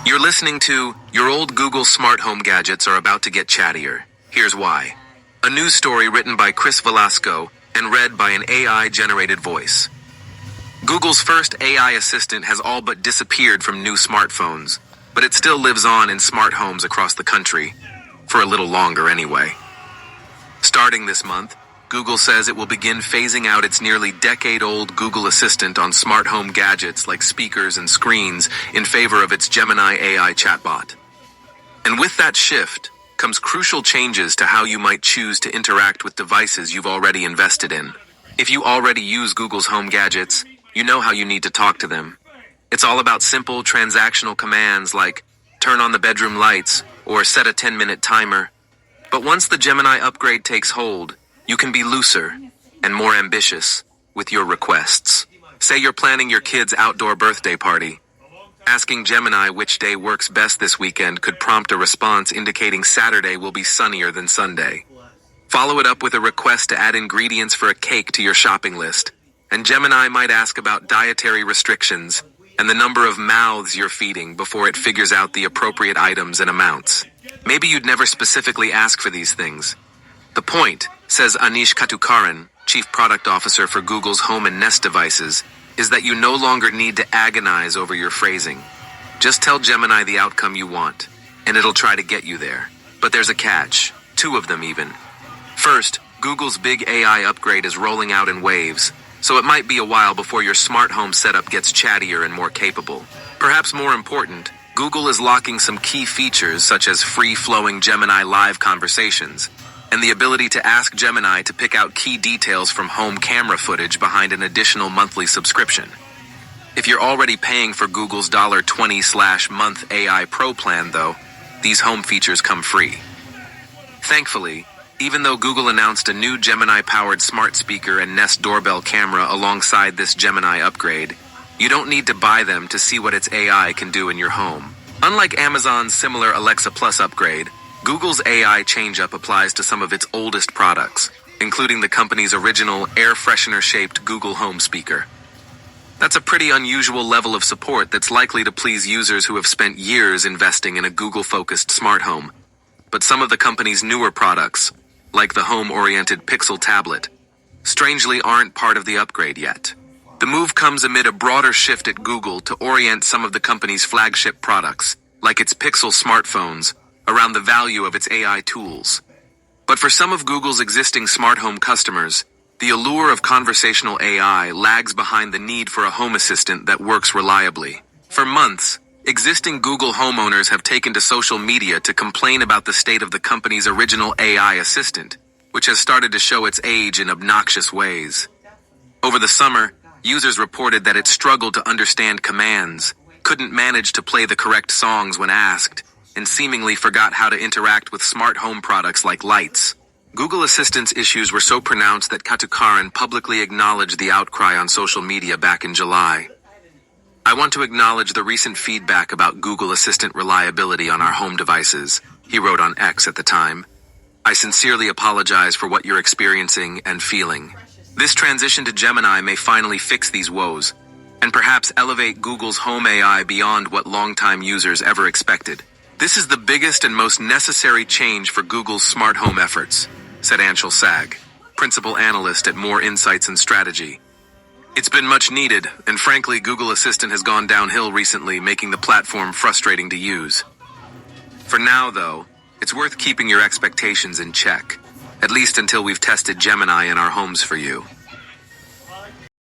You're listening to Your Old Google Smart Home Gadgets Are About to Get Chattier. Here's why. A news story written by Chris Velasco and read by an AI-generated voice. Google's first AI assistant has all but disappeared from new smartphones, but it still lives on in smart homes across the country. For a little longer anyway. Starting this month, Google says it will begin phasing out its nearly decade-old Google Assistant on smart home gadgets like speakers and screens in favor of its Gemini AI chatbot. And with that shift comes crucial changes to how you might choose to interact with devices you've already invested in. If you already use Google's home gadgets, you know how you need to talk to them. It's all about simple transactional commands like turn on the bedroom lights or set a 10-minute timer. But once the Gemini upgrade takes hold, you can be looser and more ambitious with your requests. Say you're planning your kid's outdoor birthday party. Asking Gemini which day works best this weekend could prompt a response indicating Saturday will be sunnier than Sunday. Follow it up with a request to add ingredients for a cake to your shopping list, and Gemini might ask about dietary restrictions and the number of mouths you're feeding before it figures out the appropriate items and amounts. Maybe you'd never specifically ask for these things. The point, says Anish Katukaran, Chief Product Officer for Google's Home and Nest devices, is that you no longer need to agonize over your phrasing. Just tell Gemini the outcome you want, and it'll try to get you there. But there's a catch, 2 of them even. First, Google's big AI upgrade is rolling out in waves, so it might be a while before your smart home setup gets chattier and more capable. Perhaps more important, Google is locking some key features such as free-flowing Gemini live conversations, and the ability to ask Gemini to pick out key details from home camera footage behind an additional monthly subscription. If you're already paying for Google's $20/month AI Pro plan, though, these home features come free. Thankfully, even though Google announced a new Gemini-powered smart speaker and Nest doorbell camera alongside this Gemini upgrade, you don't need to buy them to see what its AI can do in your home. Unlike Amazon's similar Alexa Plus upgrade, Google's AI change-up applies to some of its oldest products, including the company's original air freshener-shaped Google Home speaker. That's a pretty unusual level of support that's likely to please users who have spent years investing in a Google-focused smart home. But some of the company's newer products, like the home-oriented Pixel tablet, strangely aren't part of the upgrade yet. The move comes amid a broader shift at Google to orient some of the company's flagship products, like its Pixel smartphones, around the value of its AI tools. But for some of Google's existing smart home customers, the allure of conversational AI lags behind the need for a home assistant that works reliably. For months, existing Google homeowners have taken to social media to complain about the state of the company's original AI assistant, which has started to show its age in obnoxious ways. Over the summer, users reported that it struggled to understand commands, couldn't manage to play the correct songs when asked, and seemingly forgot how to interact with smart home products like lights. Google Assistant's issues were so pronounced that Katukaran publicly acknowledged the outcry on social media back in July. I want to acknowledge the recent feedback about Google Assistant reliability on our home devices, he wrote on X at the time. I sincerely apologize for what you're experiencing and feeling. This transition to Gemini may finally fix these woes, and perhaps elevate Google's home AI beyond what longtime users ever expected. This is the biggest and most necessary change for Google's smart home efforts, said Anshul Sag, principal analyst at More Insights and Strategy. It's been much needed, and frankly, Google Assistant has gone downhill recently, making the platform frustrating to use. For now, though, it's worth keeping your expectations in check, at least until we've tested Gemini in our homes for you.